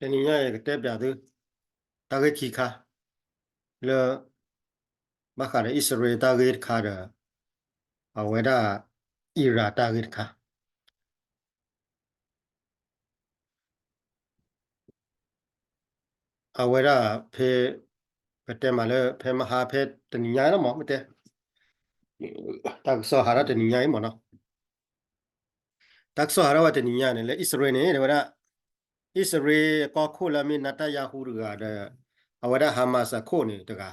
tani nya ye te bya de ta ge chi kha le ba kha de Israel ta ge kha de a we da Ira ta ge kha a we da phe te ma le phe ma ha phe tani nya no mo te ta so ha ra tani nya mo no ta so ha ra wa tani nya ne le Israel ne we da Israel ko khu la mi na ta ya hu ga de a we da Hamas ko ne de ga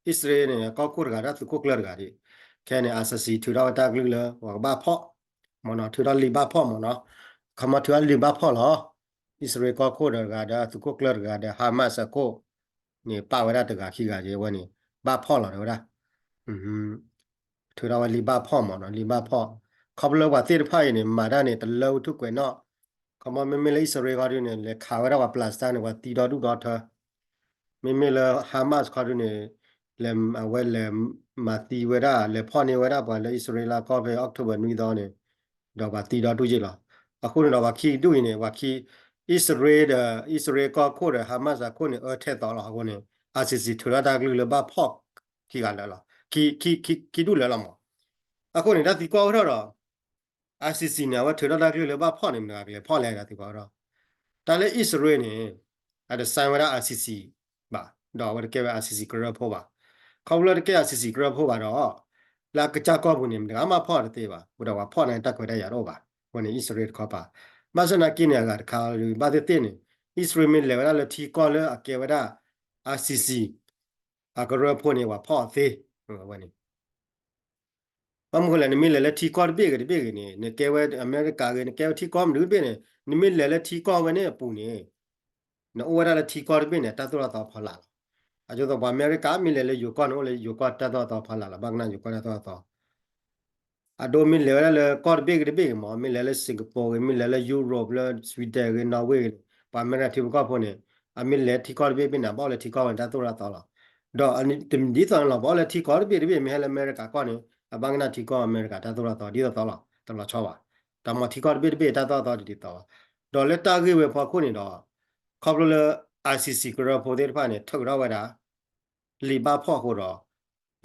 Israel ne ko khu ga da su ko klar ga di ke ne asasi tu da ta glu le wa ba pho mo no tu da li ba pho mo no kama tu da li ba pho lo Israel ko khu ga da su ko klar ga da Hamas ko ni pa wa da de ga khi ga je wa ni ba pho lo de wa da tu da wa li ba pho mo no li ba pho ko lo wa ti de pha ni ma da ni de lo tu kwe no kama me me le Israel ga ni le kha wa da wa plus ta ni wa ti do du do tha me me le Hamas ka ne le we le ma ti we da le pho ni we da ba le Israel ka be October ni do ne do ba ti do du ji la a khu ne do ba khi du ni wa khi Israel ka khu de Hamas ko ne a the do la ko ne ACC ထူတာကလူလဘဖော့ခိကလာလာခိဒူလာလာမအခုနေတာဒီကောတော့ ACC နာဝထူတာကလူလဘဖော့နေမလားဖော့လိုက်တာဒီကောတော့ဒါလည်း Israel နေအဲ့ဒါဆိုင်ဝရ ACC ပါတော့ဝရကဲ ACC ကရဖို့ပါခေါလကဲ ACC ကရဖို့ပါတော့လာကကြကောဘူးနေမလားမဖော့တဲ့ပါဘုတော့ဖော့နိုင်တက်ခွဲတဲ့ရတော့ပါဝင် Israel ခေါ်ပါမဆနာကိနေကခါလူဘာတဲ့နေ Israel မြလေဝလာလတီကောလအကေဝဒ ACC အကရဖို့နေဝဖော့သေးဝင်ဘာမခလဲနမီလဲတီကောဘေကဘေကနေနကဲဝဲအမေရိကကနေကဲတီကောမလူဘေနေနမီလဲတီကောဝနေပူနေနော်ဝရလဲတီကောဘေနေတတ်တော့တော့ဖလာအကျတော့အမေရိကမီလဲယူကောနော်လေယူကောတတ်တော့ဖလာဘဂနာယူကောတတ်တော့အဒိုမီလဲလဲကောဘေကဘေမောမီလဲစင်ကာပူမီလဲယူရိုပလဲဆွီဒင်နော်ဝေပါမရတီကောဖို့နေအမီလဲတီကောဘေဘေနာဘောလဲတီကောဝင်တတ်တော့တော့တော့အနိတင်ဒီတော့လာဘောလဲတီကောဘေဘေမဲလဲအမေရိကကောနေဘင်္ဂနာတီကောအမေရိကတတော်တော်ဒီတော့လာတော်ချောပါတမတီကောဘေဘေတတော်ဒီတော့ဒေါ်လက်တာကြီးဝေဖို့ခုနေတော့ခေါပလ ICC ကရဖို့တဲ့ဖာနေထုတ်ရဝတာလီဘာဖို့ဟိုတော့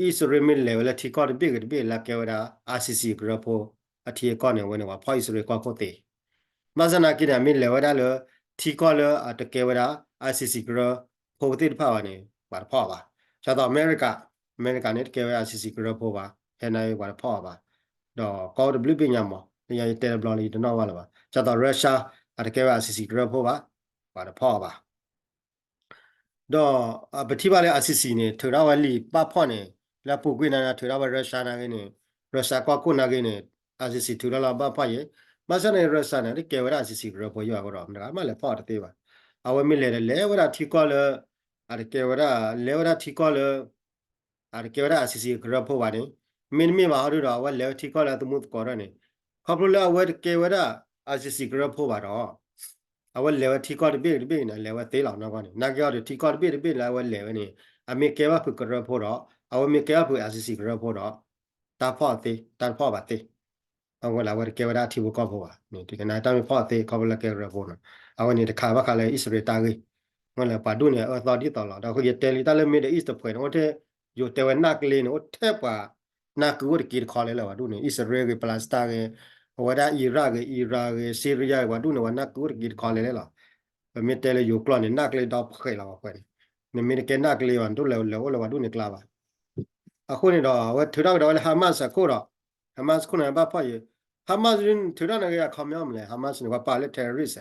Israel mid level တီကောဘေလာကေဝတာ ICC ကရဖို့အထီကောနေဝင်တော့ဖို့ Israel ကောကိုတေမဇနာကိဒမီလေဝဒါလတီကောလအတကေဝဒါ ICC ကရဖို့တဲ့ဖာနေပါဖောပါကျတော့အမေရိကနဲ့ကေဝဒါ ICC ကရဖို့ပါဟဲနိုင်ပါဖောပါတော့ကောဒဘလပညာမောနေရတဲ့ဘလလီတော့ဝါလာပါကျတော့ရုရှားအတကေဝဒါ ICC ကရဖို့ပါဖောပါတော့ပတိပါလေ ICC နေထရဝလီပဖောနေလာပုကွေနာထရဝရုရှားနာကနေရုရှားကောကုနာကနေ ICC ထရလာပဖောရဲ့မဆနေရဆန်တဲ့ကေဝရ ACC ကရပေါ်ရတော့ဒါမှလည်းဖော့တဲ့ပါအဝမီလေလေဝရထီကောလအရကေဝရလေဝရထီကောလအရကေဝရ ACC ကရပေါ်ပါတယ်မင်းမီမဟာရတော့ဝလေထီကောလတမှုကောရနေခေါပလဝရကေဝရ ACC ကရပေါ်ပါတော့အဝလေဝထီကောဘေနေလေဝသေးလောင်တော့ကနေနာကြောထီကောဘေလာဝလေဝနေအမေကေဝဖကရပေါ်တော့အဝမေကေဝဖ ACC ကရပေါ်တော့တာဖော့သေးတာဖော့ပါသေးအဝလာဝကေဝဒါတီဘကောဘောနေဒီကနာတမ်းဖော့သေးကောဘလကေရဘောနအဝနေတခါဘခါလေဣစရေတာကြီးငါလည်းပါဒုနေအသောဒီတော်လာတော့ခရတယ်လီတလည်းမေဒအစ်တဖွေတော့တဲ့ယိုတဲဝနကလေးနော်တဲ့ပါနာကူဝကီခေါ်လေလာဝဒုနေဣစရေကပလစတာကဝဒါအီရကဆီရီးယားဝဒုနေဝနကူဝကီခေါ်လေလာမေတဲလေယိုကလနေနကလေးတော့ခဲလာဖွေနေမေကနကလေးဝန်တို့လေဝဒုနေကလာပါအခုနေတော့ဝထူတော့တော့ဟာမတ်စကိုတော့ဟာမတ်ခုနဘာဖော်ရဟာမတ်ရင်ထူတော့နေရခေါမြောင်းမလဲဟာမတ်နေကပါလေ terrorist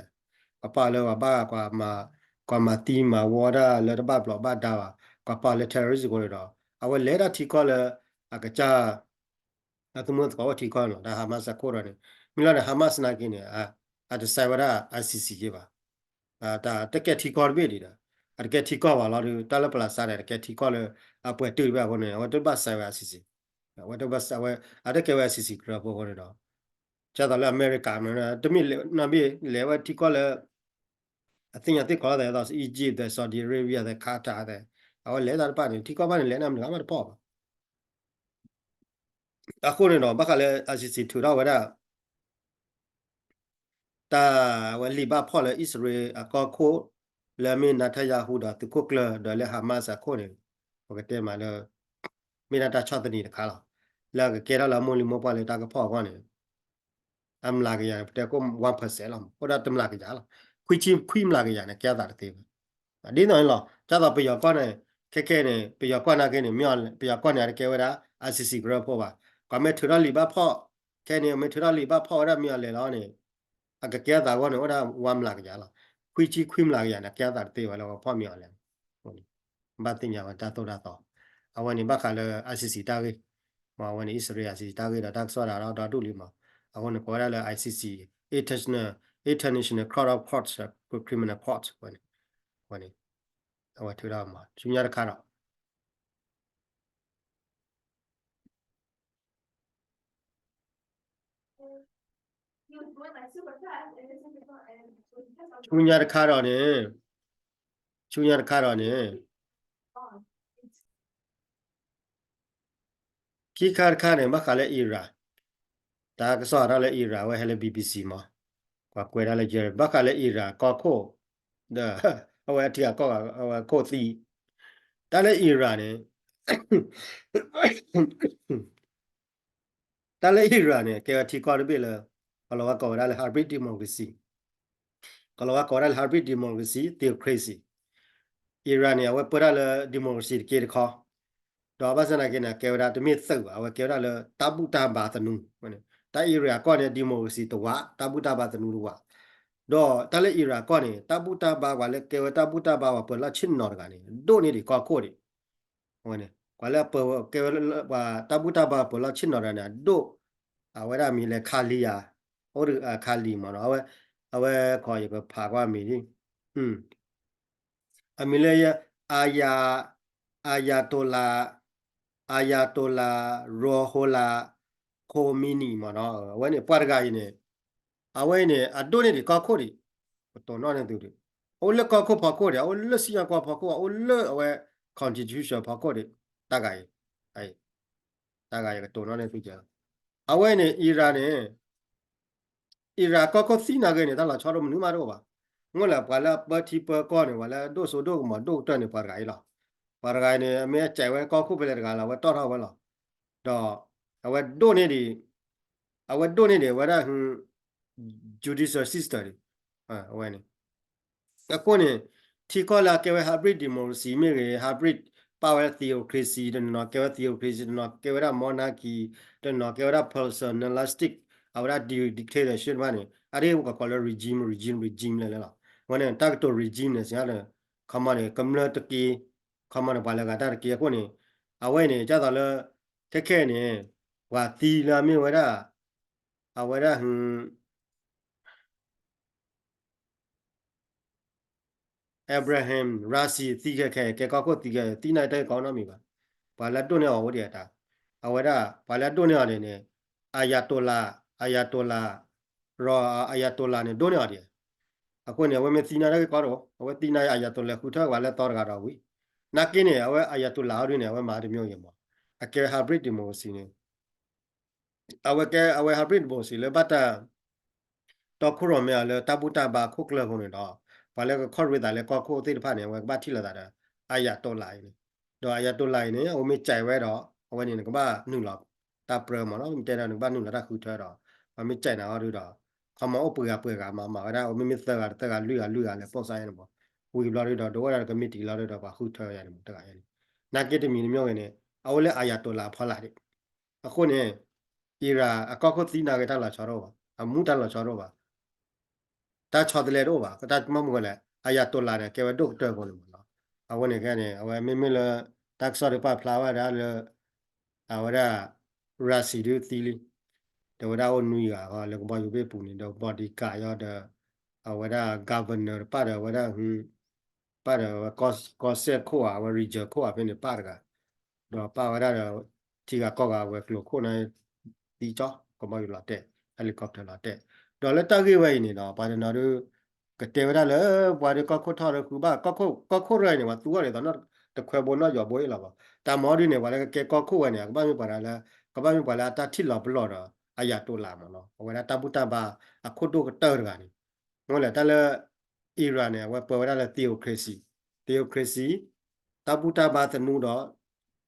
ကပါလေကဘာကွာမာတီမာဝါဒါလေတဘဘလဘဒါကပါလေ terrorist ကိုတော့အဝလေတာတီကောလေအကကြအတမတ်ကောတီကောနော်ဒါဟာမတ်စကိုရနေမိလာဟာမတ်နာကင်းနေအတဆိုင်ဝရ ICC ကြီးပါဒါတကက်တီကောဘေးဒီတာအကက်တီကောပါလားတလပလာစားတယ်တကက်တီကောလေအပွဲတွေ့ပါဘောနေဝတ်ဘတ်ဆိုင်ဝရ ICC ဝတ်ဘတ်ဆိုင်ဝအတကက်ဝ ICC ကရဘောဘောနေတော့ကျတော့လေအမေရိကန်နော်တမိနဘီလေဝတီကောလေအသင်ရတဲ့ကောတဲ့တော့ Egypt တဲ့ Saudi Arabia တဲ့ Qatar တဲ့အော်လဲတာပါနေတီကောပါနေလဲနာမလားမတော့အခုနေတော့ဘခလည်း ICC ထူတော့ဝရ ta wali ba pho le Israel a ko kho le mi na tha ya hu da tu ko kle da le Hamas a kho ne ko ke te ma le mi na ta cha ta ni kha la ke ra la mo li mo pa le ta ka pho ko ne am la ke ya te ko 1% la ko da tum la ke ja la khwi la ke ya ne kya da te đi nói là chắc là bây giờ con này cái này bây giờ con này cái này miòn bây giờ con này cái đó ACC group qua còn mấy thứ đó lì ba pho cái này mấy thứ đó lì ba pho đó miòn lại đó này à cái đó con này đó warm lại cái là quy chi khuyên lại cái này cái đó tiêu là pho miòn lại ba tin nhà ta tôi đã tỏ àวันนี้บ้าขาเลย ACC ตาcái mà วันนี้อิสราเอล ACC ตาcái đó số là đó đủ lì mà à วันนี้ก็ได้เลย ICC International Court of Courts Criminal Court วันนี้เอาถือเรามาชุนยาคาร์ชุนยาคาร์เนี่ยชุนยาคาร์เนี่ยพี่คาร์เนี่ยมาขายเลยอิรักแต่ก็สอนเราเลยอิรักว่าให้เลย BBC มากว่าคุยเราเลยเจอบ้าขายเลยอิรักก็โคเด้อเอาไว้ที่ก็เอาไว้โคตีแต่เลยอิรักเนี่ยแต่เลยอิรักเนี่ยแกที่ก่อนไปเลยก็เราว่าก่อนเราเลย hybrid democracy ก็เราว่าก่อนเราเลย hybrid democracy theocracy อิรักเนี่ยว่าเปิดเราเลย democracy เกี่ยวกับတော့ဘာစနာကိနာကေဝဒတမိသုတ်အဝကေဝဒလတပုတဘာတနုမနတိုင်အီရာကောနေဒီမိုစီတဝတပုတဘာတနုဝတော့တလေအီရာကောနေတပုတဘာဝလေကေဝတပုတဘာဝပလချင်းနော်ကနေဒိုနေဒီကောခိုဒီဟိုနေကွာလေပကေဝဝတပုတဘာပလချင်းနော်ရနေဒိုအဝရမီလေခါလီယာဟိုခါလီမနော်အဝခေါ်ရဖာကွာမီဒီအမီလေအာယာတိုလာရောဟိုလာခိုမီနီမနော်ဝဲနေပွားကကြီးနေအဝဲနေအဒိုနေဒီကောက်ခိုဒီတော်နော်နေသူဒီအိုလကောက်ခိုဖာခိုဒီအိုလစီယာကောဖာခိုအိုလအဝဲ constitution ဖာခိုဒီတကကြီးအဲတကကြီးတော်နော်နေသူကြအဝဲနေအီရန်နေအီရာကောက်ခိုစီနာကနေတလာချောတော့မနူးမတော့ပါငိုလာပါလာပတိပကောနေဝလာဒိုဆိုဒိုမဒိုတန်နေပါကကြီးလားပါရဂိုင်းနေအမေကြိုင်ဝဲကောက်ခုပဲလေကလာဝဲတော့တော့ဝဲလားတော့အဝဲဒိုနေဒီဝဲရဟွန် judicial system အဝဲနေအခုနေတီကောလာကေဝဲ hybrid democracy မြေကေ hybrid power theocracy တဲ့နော်ကေဝဲ theocracy တဲ့နော်ကေဝဲ monarchy တဲ့နော်ကေဝဲ personalistic အဝဲ dictatorship မနေအဲ့ဒီကကောလ regime လဲလားဝဲနေတက်တော့ regime နဲ့ဆရာလေခမနေ community comment ba la ga ta ke ko ni a we ni ja da le ke ni wa ti la mi wa da a wa da Abraham Rasi တီးke ka ko ti ke ti na dai kaun na mi ba la to ne o wo de ta a wa da ba la to ne o ne ayatollah ro ayatollah ne do ne o de a ko ne we me ti na dai ka ro we ti na ayatollah khu tha wa la to ga ro wi na kin ne awe ayatollah ri ne awe ma de myo yin mo ake hybrid democracy ne awe hybrid democracy le bata to khu ro me le tabuta ba khu kle ko ne do ba le ko ri da le ko khu ti de pha ne we ba thi la da ayatollah ne do ayatollah ne o me chai we do awe ne ko ba nu la ta pro mo no me te na ba nu la da khu tha do ba me chai na ro doခမအပူရပွေကမှာဒါအမမသက်ကလူရလေပေါ့ဆိုင်နေပေါ့ဝီဘလာရတော့တော့ရကမတီလာတော့ပါခုထော်ရတယ်တကရတယ်နာကစ်တမီမျိုးနေအဝလဲအာယာတိုလာဖလာတယ်အခုနေအီရာအကောက်ခုသီနာကတလာချောတော့ပါအမှုတလာချောတော့ပါတာချောတယ်တော့ပါကတမမကလည်းအာယာတိုလာနဲ့ကေဝဒုတ်တော့ကိုလို့နော်အဝနေကနေအဝမမလတက်ဆော်ရပါဖလာဝဒါလအဝရရာစီဒူသီလီတဝဒါဝနူယာကလည်းဘာယူပေးပူနေတော့ဘော်ဒီကာရတဲ့အဝရဂါဗာနာပါရဝရဟွပါရကောဆက်ခိုအဝရီဂျခိုအဖင်းနေပါရကတော့ပါဝရတီကကောကဝဲကလိုခိုနိုင်တီချောကမယူလာတဲ့ဟယ်လီကော်ပတာလာတဲ့ဒေါ်လက်တကေဝဲနေတော့ပါရနာတို့ကတေဝရလေဘာရကောခိုထော်ရခုဘာကောခိုရိုင်းနေမှာသူရတယ်တော့တခွဲဘောနော်ရောဘွေးလာပါတာမော်ဒီနေပါလေကေကောခိုဝဲနေကဘာမျိုးပါလားကဘာမျိုးပါလားတာထိလောဘလော်တော့အယာတိုလာမနော်ဝဲတာပုတဘာအခုတို့ကတော်ကနေ ngol la tala Iran ne wa pa la theocracy tabuta ba tanu do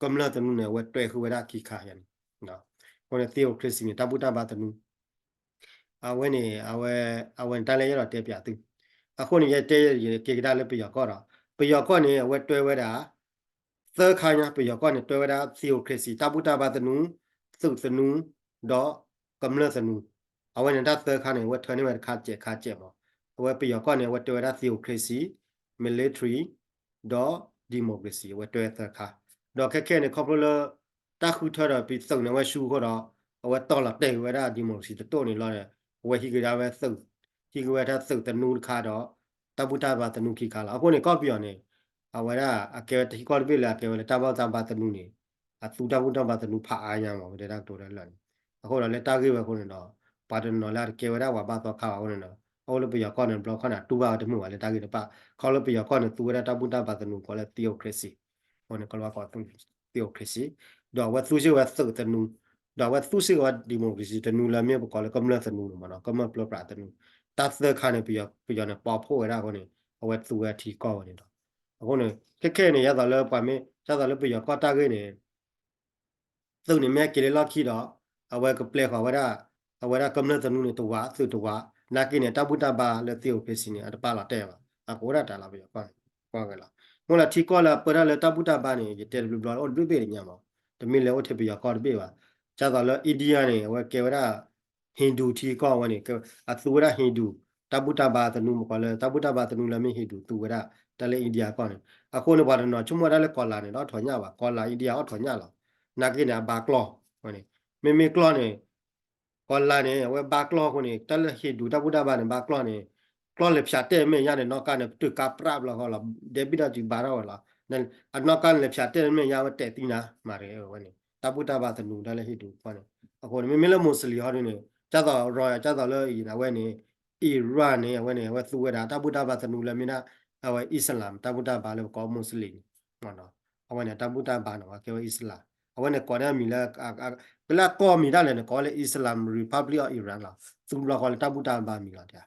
kamla tanu ne wa twe khu wa ki kha yan no ngol theocracy ni tabuta ba tanu awen awen tala ya te pya tu a khu ni ye te ye ke da le pya ko da pya ko ni wa twe wa da thơ khai nha bây giờ con này tôi đã theocracy tabuta ba tanu sự tanu đó cầm lơ tanu ở bên đó thơ khai nàyว่าเธอนี่มันขาดเจ็บมั้งว่าbây giờ con nàyว่าtôi đã theocracy military đó democracy ว่าtôi thơ khai đó cái này không có ta khu thơ đó bị sự nàyว่าชูเขาđóว่าต่อหลักเตะว่าได้ democracy ตัวนี้รอเนี่ยว่าที่ก็ได้ว่าsựที่ก็ว่าถ้าsựตนูขาดđó tabuta ba tanu ขี้ขาดแล้วคนนี้ก็เปลี่ยนเนี่ยawara akewa ti ko be la akewa ta ba ta ba tanu ni a tu ta bu ta ba tanu pha a nya ma de da to da la ni a ko le ta ge ba ko ni no pa de no la akewa da wa ba to kha wa ni no o le pe ya ko ni block khana tu ba de mu wa le ta ge de pa ko le pe ya ko ni tu da ta bu ta ba tanu ko le theocracy ko ni ko wa ko theocracy do wa tu se wa su tanu do wa tu se wa democracy tanu la me ko le kam la tanu ma no kam block pra tanu ta se khane pe ya ne pa pho wa da ko ni wa tu wa thi ko ni do အခုနေခက်နေရတာလဲပါမေရတာလဲပြရကောတာကိနေသူနေမဲကလေးလောက်ခီတော့အဝဲကပလက်ခဝရအဝရကမ္နတနုနေတဝါသူတဝါနာကိနေတပုတဘာလဲတေယိုပစီနေအတပါလာတဲ့ပါအကိုရတာလာပြရကောကလာဟိုလာထီကောလာပရလဲတပုတဘာနေတဲဘလဘလအော်ဒုပေညမှာတမီလဲဝထပြရကောတပေပါကျတော့လဲအိန္ဒိယနေဝဲကေဝရဟိန္ဒူထီကောဝနေအသူရဟိန္ဒူတပုတဘာတနုမကောလဲတပုတဘာတနုလဲမဟိန္ဒူသူရတလဲအိန္ဒိယကောနေအခုနေပါတော့ချုံမရလဲကောလာနေတော့ထော်ညပါကောလာအိန္ဒိယအော်ထော်ညလာနာကိနေဘာကလောဟိုနေမေကလောနေကောလာနေဝဲဘာကလောကိုနေတလဲဟိန္ဒူတပုတဘာနေဘာကလောနေကလောလေဖြတ်တဲ့မေရနေတော့ကနေတူကပရဘလာဟောလာဒေဘီဒဂျီဘာရောလာနဲအနောက်ကလေဖြတ်တဲ့မေရဝတဲ့တီနာမာရဲဝဲနေတပုတဘာတနုတလဲဟိန္ဒူကောနေအခုနေမေလဲမွတ်စလီဟောနေကျတော့ရောရကျတော့လဲဤနာဝဲနေအီရန်နေဝဲနေဝဲသူဝဲတာတပုတဘာတနုလဲမင်းနာအဝဲအစ္စလာမ်တပုတဘာလဲကောမွတ်စလီဟောနော်အဝဲနေတပုတဘာနော်ကေဝဲအစ္စလာမ်အဝဲနေကောရမီလာဘလာကောမီဒါလဲကောလေအစ္စလာမ်ရီပတ်ဘလစ်အော်အီရန်လာသူလာကောလေတပုတဘာမီလာတဲ့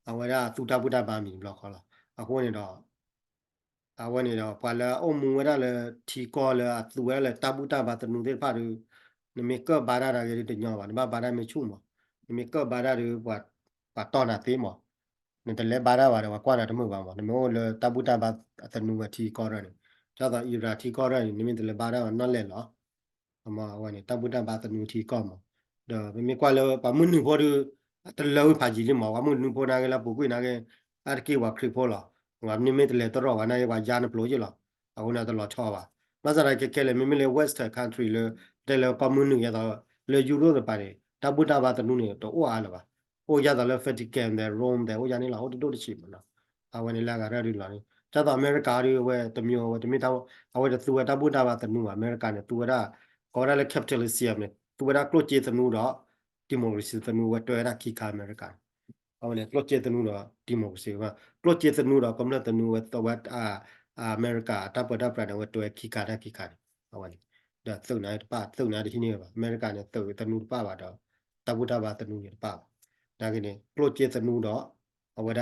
အဝဲရာသူတပုတဘာမီဘလောက်ခေါ်လာအခုနေတော့အဝဲနေတော့ပါလာအုံမူဝဲလဲထီကောလဲသူဝဲလဲတပုတဘာတနုတဲ့ဖာရနမေကဘာရာရတဲ့ညောပါနမဘာရာမေချုံမနမေကဘာရာရပါတော့နာသေးမောနေတလဲဘာရာပါတော့ကွာနာတမှုပါမောနမေလေတပုတဘာတနုဝထီကောရနေကျတော့အီရာထီကောရနေနမေတလဲဘာရာနော်လဲလောအမဝဲနေတပုတဘာတနုထီကောမောတော့မေကွာလဲပါမွနုဘောတလောဖာကြီးလမောဝမွနုဘောနာကလာပုကွေနာကအတကေဝခရဖောလာငါနမေတလဲတော့ဝနာရပါဂျာနပလိုကြီးလောအခုနာတော့ချောပါမစရိုက်ကဲလေမေမေလေ west country လေတယ်လေပါမွနုရတော့လေယူရိုတော့ပါတယ်တပုတဘာတနုနေတော့အိုအားလပါဟိုရတော့လေ Vatican တဲ့ Rome တဲ့ဟိုရနေလာဟိုတို့တချီမနော်အဝနေလာကရရလာနေကျတော့အမေရိကတွေဝဲတမျိုးဝဲတမိတော့အဝဲသူဝဲတပုတဘာတနုအမေရိကန်နဲ့သူဝဲကောရလေ capitalist ရမယ်သူဝဲကလိုချေတနုတော့ဒီမိုကရေစီတနုဝဲတွေ့ရခိခါအမေရိကန်အဝနေကလိုချေတနုတော့ဒီမိုကရေစီကကလိုချေတနုတော့ကွန်မြူနတီတနုဝဲတော့အမေရိကတပပရဝဲတွေ့ခိခါအဝနေဒါသုနာတပသုနာဒီနေ့ပါအမေရိကန်နဲ့တနုပပါတော့တပုတဘာတနုရပါဒါကိနေကလိုချေတနုတော့အဝဒ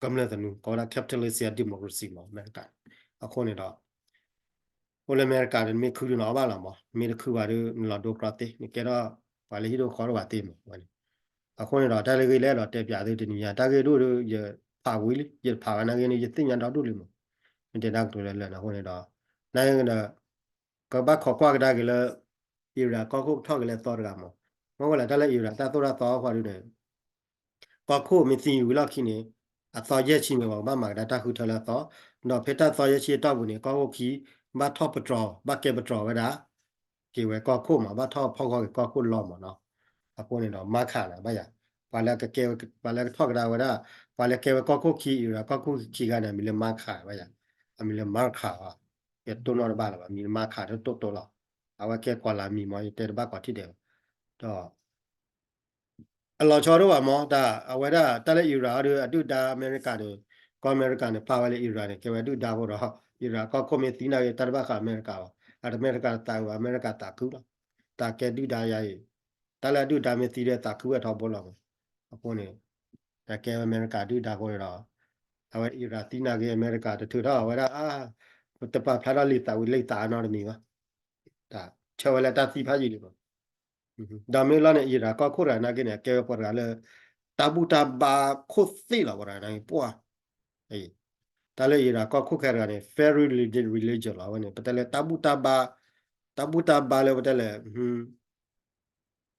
ကွန်မြူနတီတနုကောရ capitalist ဒီမိုကရေစီမှာအမေရိကန်အခုနေတော့ဟိုလေအမေရိကန်နဲ့ခုရနော်ပါလားမမေခုပါရလာဒိုကရတေနေကြတော့ပါလေဟိတို့ခေါ်တော့ပါတေမဝနေအခုနေတော့တယ်လီဂီလဲတော့တက်ပြသေးတယ်နီယာတာဂေတို့ရဖာဝီးလေရဖာနာဂေနေရတင်ညာတော့တို့လေမတင်တော့တို့လဲလဲနော်ဟိုနေတော့နိုင်ငံကဘခေါ်ကွာကဒါကလေးအီရာကောခုထောက်ကလေးတော်ရမှာမဟုတ်လားတလဲအီရာတာတော်ရတော်ခေါ်ရတယ်ကောခုမသိဘူးလောက်ခိနေအတော်ရက်ချင်းမှာဘာမှဒါတခုထလာတော့တော့ဖေတ္တတော်ရက်ချီတော့ဘူးနေကောခုခီဘာထော့ပထရောဘာကေပထရောဝဒါကေဝဲကောခုမှာဘာထော့ဖောက်ကောခုလောမှာနော်အခုနေတော့မခါလာဘာရပါလာကေပါလာထော့ကဒါဝဒါပါလာကေကောခုခီအီရာကောခုခီကနေမီလမခါဘာရအမီလမခါရတုံတော့ဘာလာမီမခါတော့တော်လာအဝကဲကွာလာမီမရတဲ့ဘာကွာတိတယ်တော့အလောချောတော့မောဒါအဝဲဒါတလဲအီရာတို့အတူဒါအမေရိကန်တွေကောအမေရိကန်တွေပါဝဲလေအီရာတွေကဲဝဲတူဒါဖို့တော့အီရာကောကွန်မတီနာရဲ့တရဘခအမေရိကန်အမေရိကန်တာအမေရိကန်တာကူတာကဲတူဒါရရဲ့တလဲတူဒါမီတီတဲ့တာကူရတော့ဘောလော အခုနေတကယ်အမေရိကတူဒါကိုရတော့အဝဲအီရာတီနာကေအမေရိကတူတော့ဝဲတပဖလာလီတာဝိလိတာနော်မီပါဒါချောဝဲလာတာစီဖာကြီးလေပါဒါမေလာနေအီရာကောခုရနာကေနေကေပေါ်ရလေတာဘူတာဘာခုသိလာဝရနိုင်ပွားအေးဒါလေအီရာကောခုခဲရနေ very religion လာဝဲနေပတလေတာဘူတာဘာလေပတလေ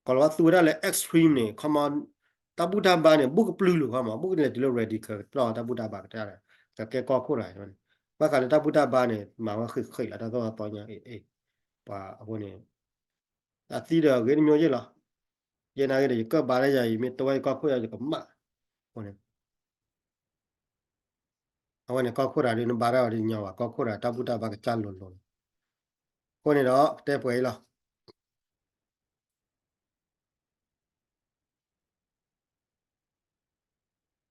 kalau tu dah le extreme ni, come tabu tabah ni bukan perlu kamu, bukan le dulu radical, kalau tabu tabah kita ada, tak kau kau lah, kan? Bahkan tabu tabah ni, mahu khơi ada tu apa nya, apa ni, tapi dah gini mungkin lah, je nak gini, kau balik jadi, minta kau kau jadi kemak, apa ni, kau kau ada ni barang ada nyawa, kau kau ada tabu tabah kecil lon, kau ni dah, teh boleh lah.